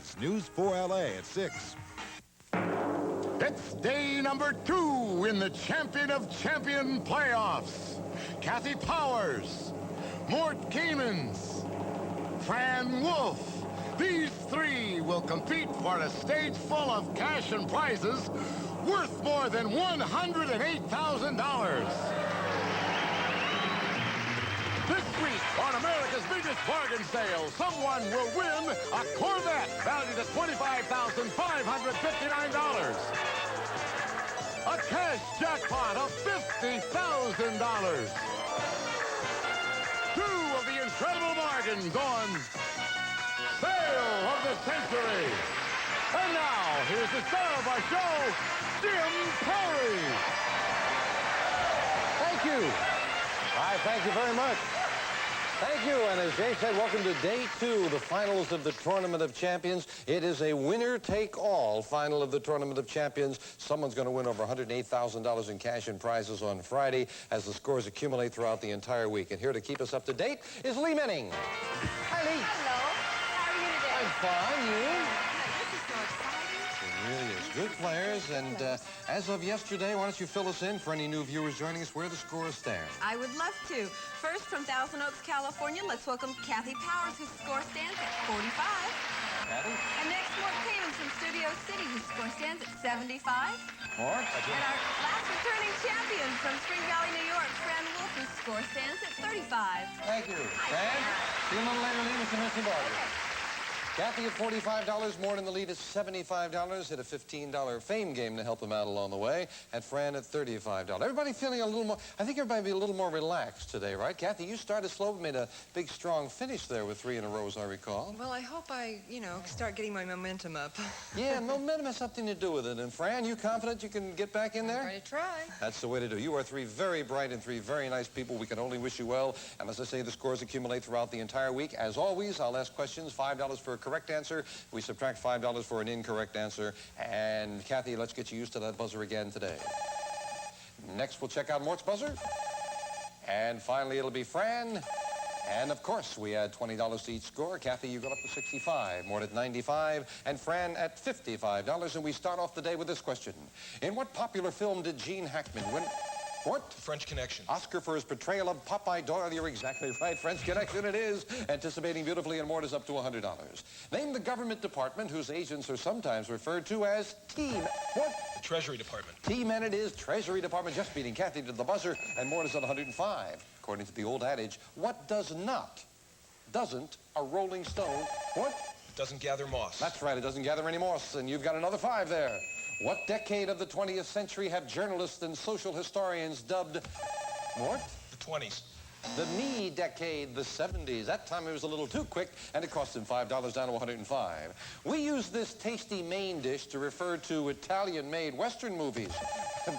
Sports News 4 LA at 6. It's day number 2 in the Champion of Champion playoffs. Kathy Powers, Mort Kamins, Fran Wolf. These 3 will compete for a stage full of cash and prizes worth more than $108,000. This week on America's biggest bargain sale, someone will win a Corvette valued at $25,559. A cash jackpot of $50,000. 2 of the incredible bargains on Sale of the Century. And now, here's the star of our show, Jim Perry. Thank you. Hi, thank you very much. Thank you, and as Jay said, welcome to day 2, the finals of the Tournament of Champions. It is a winner-take-all final of the Tournament of Champions. Someone's going to win over $108,000 in cash and prizes on Friday as the scores accumulate throughout the entire week. And here to keep us up to date is Lee Menning. Hi, Lee. Hello. How are you today? I'm fine. You? This is so exciting. It really is. Good players, and as of yesterday, why don't you fill us in for any new viewers joining us where the scores stand? I would love to. First, from Thousand Oaks, California, let's welcome Kathy Powers, whose score stands at 45. Kathy? And next, Mort Kamins from Studio City, whose score stands at 75. Mort? And our last returning champion from Spring Valley, New York, Fran Wolf, whose score stands at 35. Thank you. Fran? See you a little later, Lee, with the Mr. Bargain. Kathy at $45, Mort in the lead at $75. Hit a $15 fame game to help them out along the way. And Fran at $35. Everybody feeling a little more, I think everybody be a little more relaxed today, right? Kathy, you started slow, but made a big, strong finish there with 3 in a row, as I recall. Well, I hope I, start getting my momentum up. Yeah, momentum has something to do with it. And Fran, you confident you can get back in there? I'm going to try. That's the way to do. You are 3 very bright and 3 very nice people. We can only wish you well. And as I say, the scores accumulate throughout the entire week. As always, I'll ask questions, $5 for a correct answer. We subtract $5 for an incorrect answer. And Kathy, let's get you used to that buzzer again today. Next, we'll check out Mort's buzzer. And finally, it'll be Fran. And of course, we add $20 to each score. Kathy, you go up to 65, Mort at 95, and Fran at $55. And we start off the day with this question. In what popular film did Gene Hackman win? What? French Connection. Oscar for his portrayal of Popeye Doyle. You're exactly right. French Connection it is. Anticipating beautifully, and Mort is up to $100. Name the government department whose agents are sometimes referred to as Team. What? The Treasury Department. Team, and it is Treasury Department, just beating Kathy to the buzzer, and Mort is at 105. According to the old adage, what doesn't a Rolling Stone, what? Doesn't gather moss. That's right, it doesn't gather any moss, and you've got another 5 there. What decade of the 20th century have journalists and social historians dubbed, Mort? The 20s. The me decade, the 70s. That time it was a little too quick, and it cost him $5 down to 105. We use this tasty main dish to refer to Italian-made Western movies.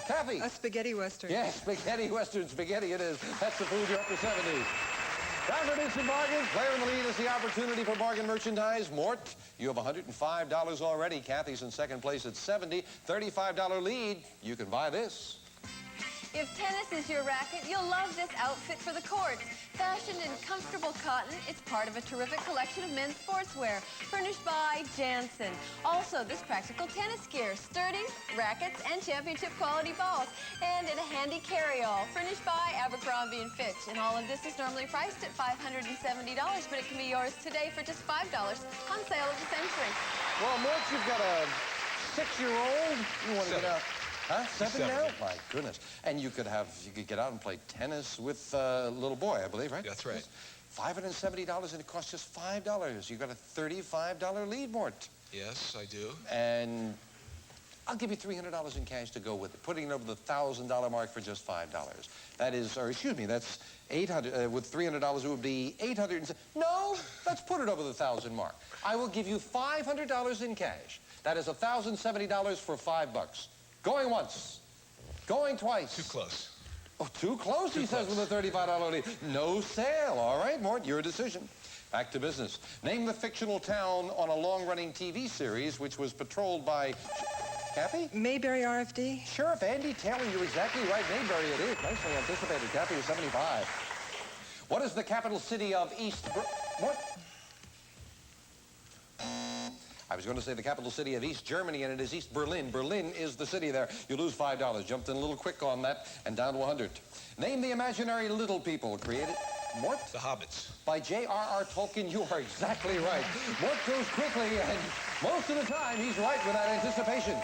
Kathy? A spaghetti Western. Yes, spaghetti Western. Spaghetti it is. That's the food you're up to 70s. Time for Instant Bargains. Player in the lead is the opportunity for bargain merchandise. Mort, you have $105 already. Kathy's in second place at 70. $35 lead. You can buy this. If tennis is your racket, you'll love this outfit for the courts. Fashioned in comfortable cotton, it's part of a terrific collection of men's sportswear, furnished by Jansen. Also, this practical tennis gear, sturdy rackets and championship quality balls, and in a handy carry-all, furnished by Abercrombie & Fitch. And all of this is normally priced at $570, but it can be yours today for just $5 on Sale of the Century. Well, Mort, you've got a 6-year-old. You want to get out. Huh? 7 now? My goodness. And you could get out and play tennis with a little boy, I believe, right? That's right. $570, and it costs just $5. You got a $35 lead, Mort. Yes, I do. And I'll give you $300 in cash to go with it, putting it over the $1,000 mark for just $5. That is, or excuse me, that's $800. With $300, it would be $800. No, let's put it over the $1,000 mark. I will give you $500 in cash. That is $1,070 for $5. Going once. Going twice. Too close. Oh, too close, he says, with a $35 lead. No sale. All right, Mort, your decision. Back to business. Name the fictional town on a long-running TV series which was patrolled by... Kathy? Mayberry RFD. Sheriff Andy Taylor, you're exactly right. Mayberry it is. Nicely anticipated. Kathy is 75. What is the capital city of East... What? I was going to say the capital city of East Germany, and it is East Berlin. Berlin is the city there. You lose $5. Jumped in a little quick on that, and down to 100. Name the imaginary little people created. Mort? The Hobbits. By J.R.R. Tolkien, you are exactly right. Mort goes quickly, and most of the time, he's right without anticipation.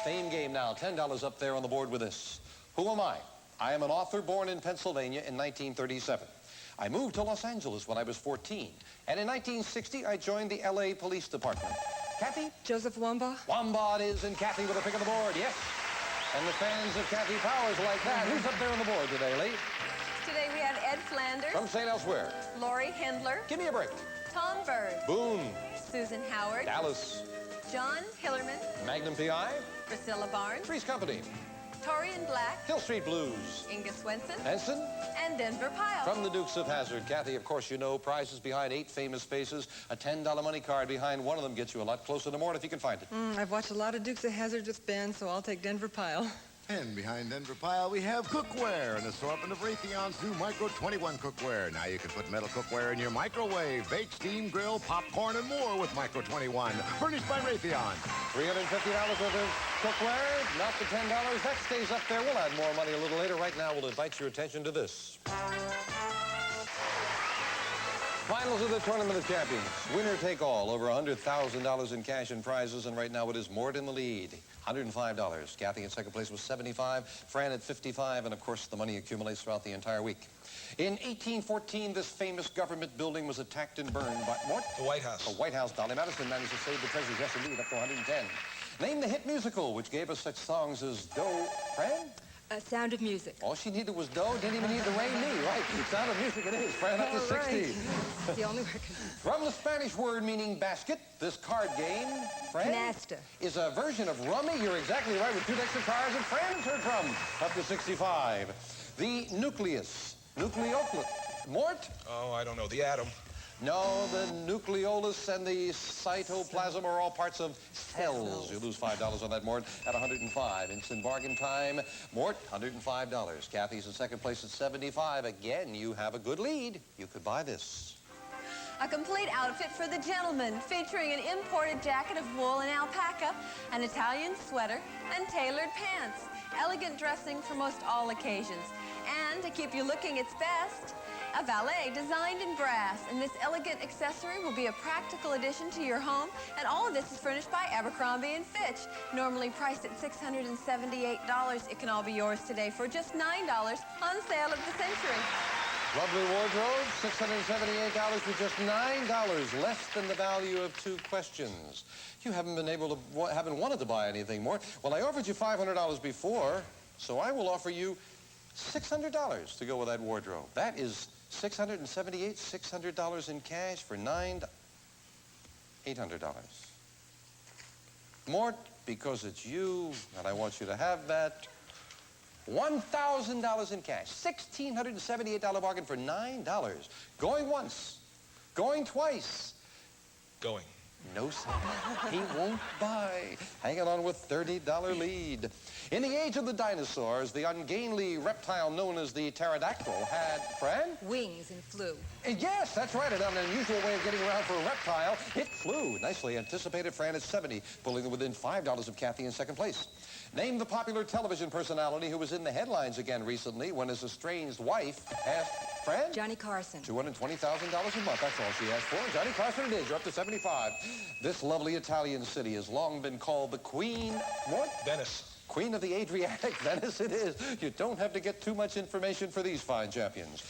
Same game now. $10 up there on the board with this. Who am I? I am an author born in Pennsylvania in 1937. I moved to Los Angeles when I was 14. And in 1960, I joined the L.A. Police Department. Kathy? Joseph Wamba. Wamba it is, and Kathy with a pick on the board, yes. And the fans of Kathy Powers like that. Who's up there on the board today, Lee? Today we have Ed Flanders, From St. Elsewhere. Lori Hindler, Give me a break. Tom Bird, Boone. Susan Howard, Dallas. John Hillerman, Magnum P.I. Priscilla Barnes, Three's Company. Torian Black, Hill Street Blues. Inga Swenson, Henson. and Denver Pyle. From the Dukes of Hazzard. Kathy, of course, you know, prizes behind 8 famous faces. A $10 money card behind one of them gets you a lot closer to Mort if you can find it. I've watched a lot of Dukes of Hazzard with Ben, so I'll take Denver Pyle. And behind Denver Pile, we have cookware, an assortment of Raytheon's new Micro 21 cookware. Now you can put metal cookware in your microwave, bake, steam, grill, popcorn, and more with Micro 21. Furnished by Raytheon. $350 worth of cookware, not the $10. That stays up there. We'll add more money a little later. Right now, we'll invite your attention to this. Finals of the Tournament of Champions. Winner take all. Over $100,000 in cash and prizes. And right now, it is Mort in the lead. $105. Kathy in second place with $75. Fran at $55. And, of course, the money accumulates throughout the entire week. In 1814, this famous government building was attacked and burned by Mort? The White House. The White House. Dolly Madison managed to save the treasures. Yes, indeed, up to 110. Name the hit musical, which gave us such songs as Fran? Sound of Music. All she needed was dough, didn't even need the rain me, right? Sound of Music it is. Fran up to 60. Right. The only record. From the Spanish word meaning basket, this card game, Fran, Canasta. is a version of rummy. You're exactly right with 2 decks of cards, and Fran is heard from up to 65. The nucleus, nucleoclus. Mort? Oh, I don't know. The atom. No, the nucleolus and the cytoplasm are all parts of cells. You lose $5 on that, Mort, at 105. Instant bargain time. Mort, $105. Kathy's in second place at 75. Again, you have a good lead. You could buy this. A complete outfit for the gentleman, featuring an imported jacket of wool and alpaca, an Italian sweater, and tailored pants. Elegant dressing for most all occasions. And to keep you looking its best, a valet designed in brass, and this elegant accessory will be a practical addition to your home, and all of this is furnished by Abercrombie & Fitch. Normally priced at $678, it can all be yours today for just $9 on sale of the century. Lovely wardrobe, $678 for just $9, less than the value of 2 questions. You haven't wanted to buy anything more. Well, I offered you $500 before, so I will offer you $600 to go with that wardrobe. That is $678 in cash for $800. Mort, because it's you, and I want you to have that, $1,000 in cash. $1,678 bargain for $9. Going once. Going twice. Going. No, sir. He won't buy. Hanging on with $30 lead. In the age of the dinosaurs, the ungainly reptile known as the pterodactyl had, Fran? Wings and flew. Yes, that's right. An unusual way of getting around for a reptile. It flew. Nicely anticipated. Fran at 70, pulling within $5 of Kathy in second place. Name the popular television personality who was in the headlines again recently when his estranged wife asked, Fran? Johnny Carson. $220,000 a month. That's all she asked for. Johnny Carson it is. You're up to 75. This lovely Italian city has long been called the Queen... What? Venice. Queen of the Adriatic. Venice it is. You don't have to get too much information for these fine champions.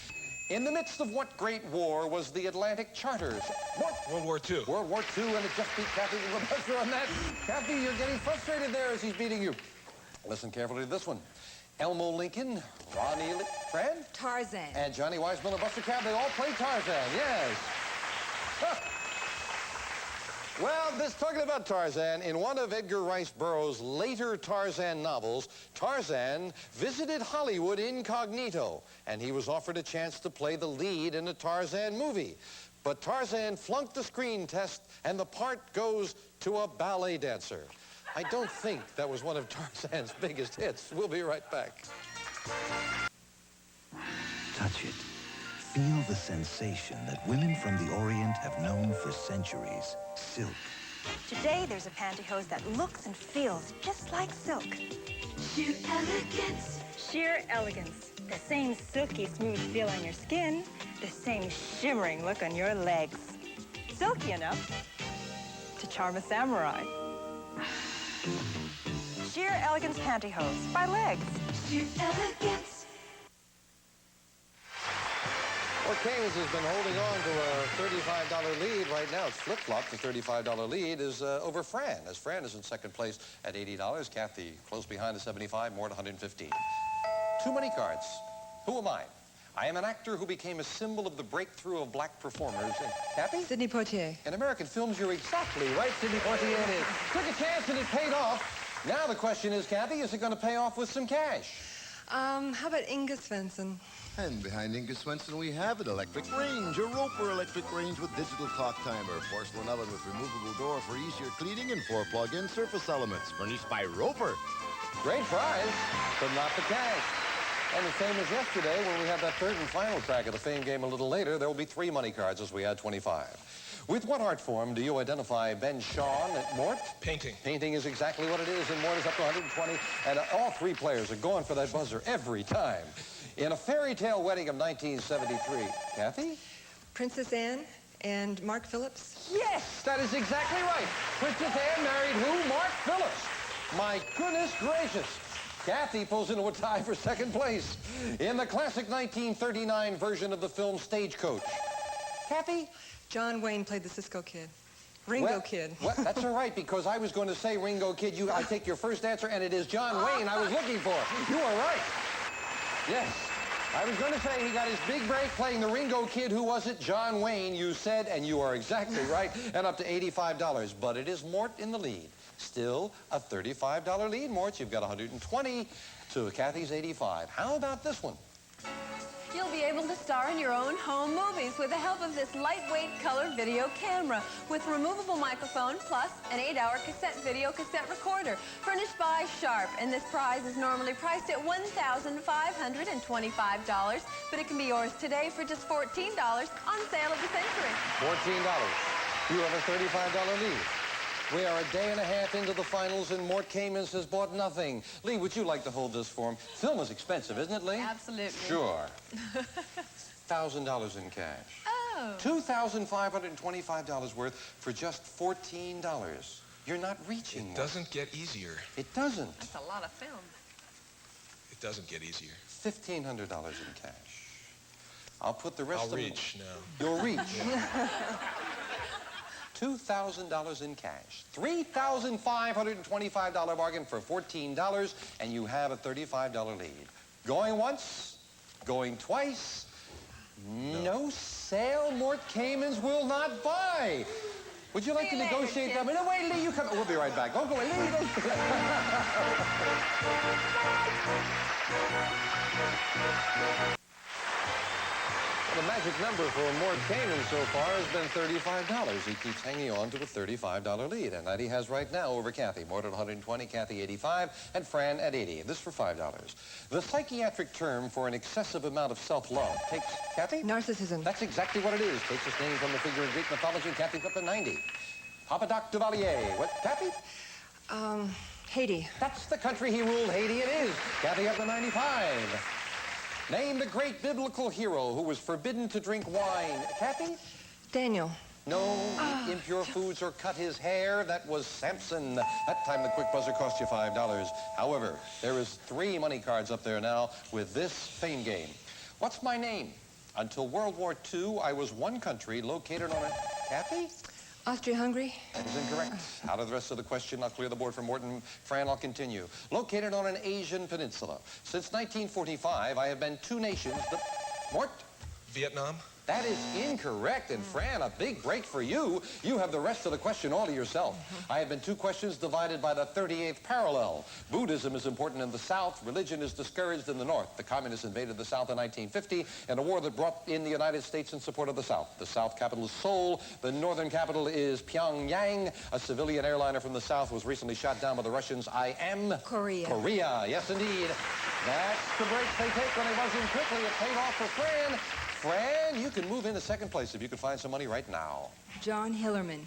In the midst of what great war was the Atlantic Charters? What? World War II. World War II, and it just beat Kathy with a buzzer on that. Kathy, you're getting frustrated there as he's beating you. Listen carefully to this one. Elmo Lincoln, Ronnie Fran? Tarzan. And Johnny Weissmuller and Buster Crabbe, they all played Tarzan, yes. Well, talking about Tarzan, in one of Edgar Rice Burroughs' later Tarzan novels, Tarzan visited Hollywood incognito, and he was offered a chance to play the lead in a Tarzan movie. But Tarzan flunked the screen test, and the part goes to a ballet dancer. I don't think that was one of Tarzan's biggest hits. We'll be right back. Touch it. Feel the sensation that women from the Orient have known for centuries. Silk, Today, there's a pantyhose that looks and feels just like silk. Sheer elegance. Sheer elegance. The same silky smooth feel on your skin, the same shimmering look on your legs. Silky enough to charm a samurai. Sheer elegance pantyhose by Legs. Sheer elegance. Mort Kamins has been holding on to a $35 lead right now. It's flip-flopped. The $35 lead is over Fran, as Fran is in second place at $80. Kathy close behind at 75, Mort 115. Too many cards. Who am I? I am an actor who became a symbol of the breakthrough of black performers. And Kathy? Sidney Poitier. In American films, you're exactly right, Sidney Poitier it is. Took a chance and it paid off. Now the question is, Kathy, is it going to pay off with some cash? How about Inga Svensson? And behind Inga Swenson, we have an electric range, a Roper electric range with digital clock timer, porcelain oven with removable door for easier cleaning, and 4 plug-in surface elements, furnished by Roper. Great prize, but not the cash. And the same as yesterday, when we had that third and final track of the fame game a little later, there will be 3 money cards as we add 25. With what art form do you identify Ben Shawn at Mort? Painting. Painting is exactly what it is, and Mort is up to 120, and all 3 players are going for that buzzer every time. In a fairy tale wedding of 1973, Kathy? Princess Anne and Mark Phillips. Yes, that is exactly right. Princess Anne married who? Mark Phillips. My goodness gracious. Kathy pulls into a tie for second place in the classic 1939 version of the film Stagecoach. Kathy? John Wayne played the Cisco Kid. Ringo Kid. Well, that's all right, because I was going to say Ringo Kid. I take your first answer, and it is John Wayne I was looking for. You are right. Yes. I was going to say he got his big break playing the Ringo Kid. Who was it? John Wayne, you said, and you are exactly right, and up to $85. But it is Mort in the lead. Still a $35 lead, Mort. You've got 120 to Kathy's 85. How about this one? You'll be able to star in your own home movies with the help of this lightweight color video camera with removable microphone plus an 8-hour cassette recorder furnished by Sharp. And this prize is normally priced at $1,525, but it can be yours today for just $14 on sale of the century. $14. You have a $35 lead. We are a day and a half into the finals, and Mort Kamins has bought nothing. Lee, would you like to hold this for him? Film is expensive, isn't it, Lee? Absolutely. Sure. $1,000 in cash. Oh. $2,525 worth for just $14. You're not reaching. It doesn't get easier. It doesn't. That's a lot of film. It doesn't get easier. $1,500 in cash. I'll put the rest I'll of reach now. You'll reach. $2,000 in cash. $3,525 bargain for $14, and you have a $35 lead. Going once, going twice. No sale. Mort Kamins will not buy. Would you like to negotiate that? No, wait, Lee, you come. We'll be right back. Don't go away, Lee. The magic number for Mort Kamins so far has been $35. He keeps hanging on to a $35 lead, and that he has right now over Kathy. Mort at 120, Kathy 85, and Fran at 80. This for $5. The psychiatric term for an excessive amount of self-love takes... Kathy? Narcissism. That's exactly what it is. Takes its name from the figure in Greek mythology. Kathy's up to 90. Papa Doc Duvalier. What, Kathy? Haiti. That's the country he ruled. Haiti it is. Kathy up to 95. Name the great biblical hero who was forbidden to drink wine. Kathy? Daniel. No, eat impure foods or cut his hair. That was Samson. That time the quick buzzer cost you $5. However, there is 3 money cards up there now with this fame game. What's my name? Until World War II, I was one country located on a... Kathy? Austria-Hungary. That is incorrect. Out of the rest of the question, I'll clear the board for Morton. Fran, I'll continue. Located on an Asian peninsula. Since 1945, I have been 2 nations. Mort? Vietnam? That is incorrect. And Fran, a big break for you. You have the rest of the question all to yourself. I have been 2 questions divided by the 38th parallel. Buddhism is important in the South. Religion is discouraged in the North. The communists invaded the South in 1950 in a war that brought in the United States in support of the South. The South capital is Seoul. The northern capital is Pyongyang. A civilian airliner from the South was recently shot down by the Russians. I am... Korea. Korea, yes indeed. That's the break they take when they buzz in quickly. It paid off for Fran. Fran, you can move into second place if you can find some money right now. John Hillerman.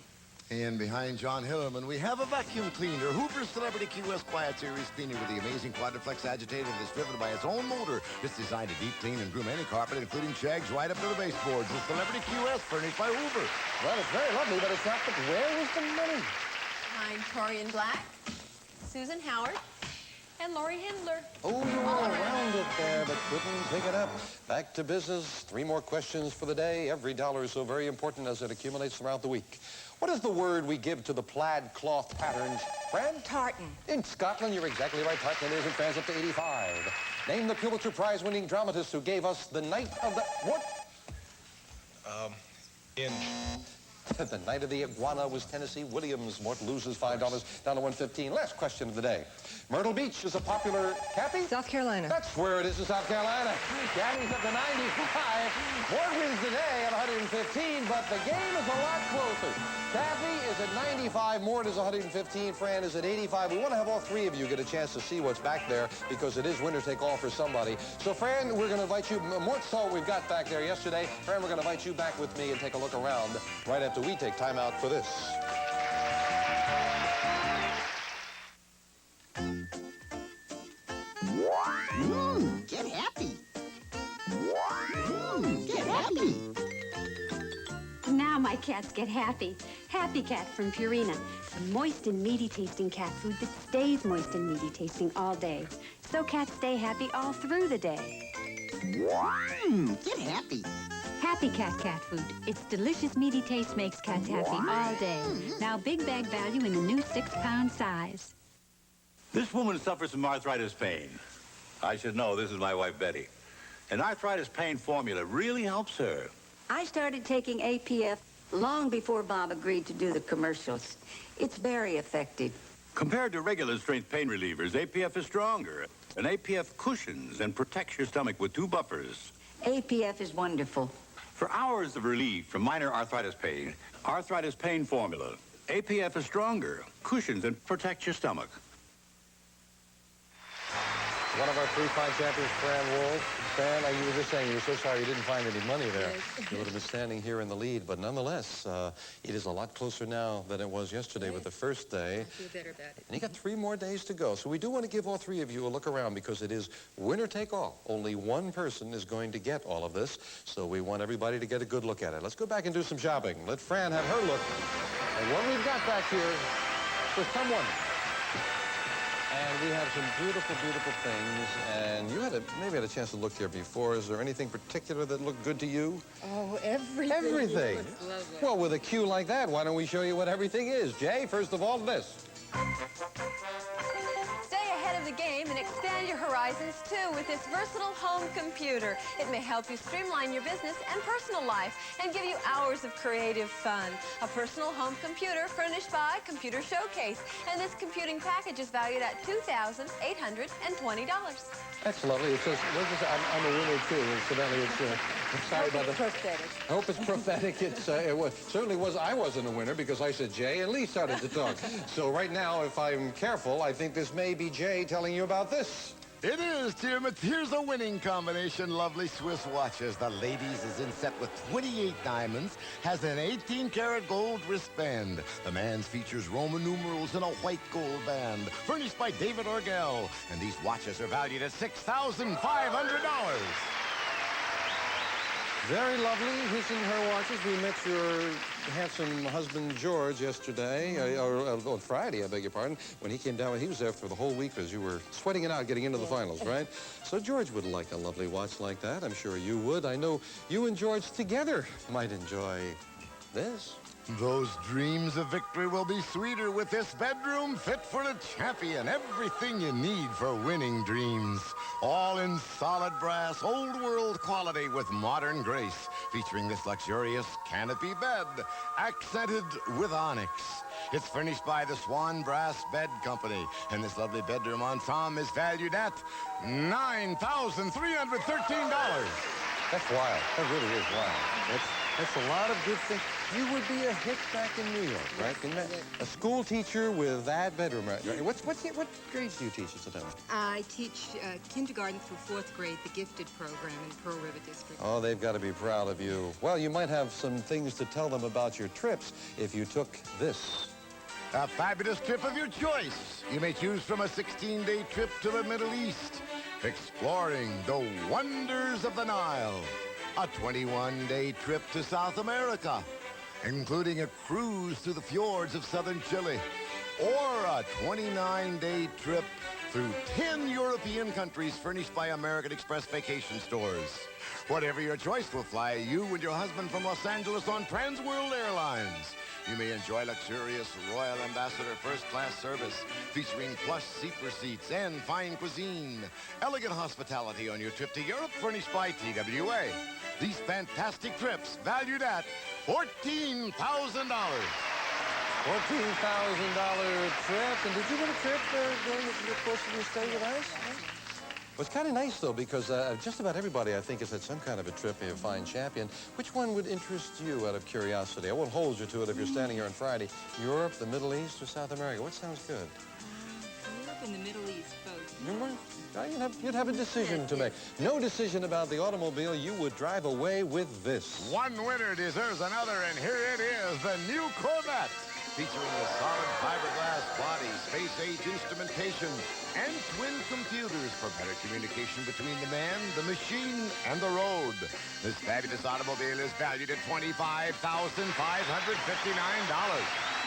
And behind John Hillerman, we have a vacuum cleaner, Hoover's Celebrity QS Quiet Series cleaner with the amazing quadriflex agitator that's driven by its own motor. It's designed to deep clean and groom any carpet, including shags right up to the baseboards. The Celebrity QS, furnished by Hoover. Well, it's very lovely, but it's not. But where was the money? Behind Torian Black, Susan Howard, and Lori Hindler. Oh, you were around it there, but couldn't pick it up. Back to business. 3 more questions for the day. Every dollar is so very important as it accumulates throughout the week. What is the word we give to the plaid cloth patterns? Fran? Tartan. In Scotland, you're exactly right. Tartan is in France up to 85. Name the Pulitzer Prize-winning dramatist who gave us The Night of the... What? The Night of the Iguana was Tennessee Williams. Mort loses $5 down to $1.15. Last question of the day. Myrtle Beach is a popular... Kathy? South Carolina. That's where it is in South Carolina. Kathy's up to 95. Mort wins the day at 115, but the game is a lot closer. Kathy is at 95. Mort is 115. Fran is at 85. We want to have all 3 of you get a chance to see what's back there because it is winner take all for somebody. So, Fran, we're going to invite you. Mort saw what we've got back there yesterday. Fran, we're going to invite you back with me and take a look around right after we take time out for this. Get happy. Get happy. Now my cats get happy. Happy Cat from Purina. The moist and meaty tasting cat food that stays moist and meaty tasting all day. So cats stay happy all through the day. Get happy. Happy cat food. Its delicious meaty taste makes cats happy all day. Now big bag value in the new 6-pound size. This woman suffers from arthritis pain. I should know, this is my wife, Betty. And arthritis pain formula really helps her. I started taking APF long before Bob agreed to do the commercials. It's very effective. Compared to regular strength pain relievers, APF is stronger. And APF cushions and protects your stomach with 2 buffers. APF is wonderful. For hours of relief from minor arthritis pain formula. APF is stronger, cushions and protects your stomach. One of our 3-5 champions, Fran Wolf. Fran, you were just saying you were so sorry you didn't find any money there. Yes. You would have been standing here in the lead, but nonetheless, it is a lot closer now than it was yesterday with the first day. I feel better about it. And you got 3 more days to go. So we do want to give all 3 of you a look around because it is winner take all. Only one person is going to get all of this. So we want everybody to get a good look at it. Let's go back and do some shopping. Let Fran have her look at what we've got back here for someone. And we have some beautiful, beautiful things. And you maybe had a chance to look here before. Is there anything particular that looked good to you? Oh, everything. Everything. It looks lovely. Well, with a cue like that, why don't we show you what everything is? Jay, first of all, this. Stay ahead of the game and expand your horizons, too, with this versatile home computer. It may help you streamline your business and personal life and give you hours of creative fun. A personal home computer furnished by Computer Showcase. And this computing package is valued at $2,820. That's lovely. It says, I'm a winner, too. Incidentally, I'm sorry about that. Prophetic. I hope it's prophetic. It certainly was. I wasn't a winner because I said Jay and Lee started to talk. So right now, if I'm careful, I think this may be Jay telling you about this. It is, Jim. Here's a winning combination. Lovely Swiss watches. The ladies is in set with 28 diamonds, has an 18-karat gold wristband. The man's features Roman numerals in a white gold band, furnished by David Orgel. And these watches are valued at $6,500. Very lovely. His and her watches. We met your handsome husband, George, yesterday, or on Friday, I beg your pardon. When he came down, he was there for the whole week because you were sweating it out getting into the finals, right? So George would like a lovely watch like that. I'm sure you would. I know you and George together might enjoy this. Those dreams of victory will be sweeter with this bedroom fit for a champion. Everything you need for winning dreams. All in solid brass, old world quality with modern grace. Featuring this luxurious canopy bed, accented with onyx. It's furnished by the Swan Brass Bed Company. And this lovely bedroom ensemble is valued at $9,313. That's wild. That really is wild. That's a lot of good things. You would be a hit back in New York, right? A school teacher with that bedroom, right? What grades do you teach at the time? I teach kindergarten through 4th grade, the gifted program in Pearl River District. Oh, they've got to be proud of you. Well, you might have some things to tell them about your trips if you took this. A fabulous trip of your choice. You may choose from a 16-day trip to the Middle East, exploring the wonders of the Nile. A 21-day trip to South America, including a cruise through the fjords of southern Chile. Or a 29-day trip through 10 European countries furnished by American Express vacation stores. Whatever your choice will fly you and your husband from Los Angeles on Trans World Airlines. You may enjoy luxurious Royal Ambassador first-class service featuring plush seeker seats and fine cuisine. Elegant hospitality on your trip to Europe furnished by TWA. These fantastic trips valued at $14,000. $14,000 trip. And did you win a trip during the course of your stay with us? Well, it's kind of nice, though, because just about everybody, I think, has had some kind of a trip in a fine champion. Which one would interest you out of curiosity? I won't hold you to it if you're standing here on Friday. Europe, the Middle East, or South America? What sounds good? Europe and the Middle East, both. You'd have a decision to make. No decision about the automobile. You would drive away with this. One winner deserves another, and here it is, the new Corvette. Featuring a solid fiberglass body, space-age instrumentation, and twin computers for better communication between the man, the machine, and the road. This fabulous automobile is valued at $25,559.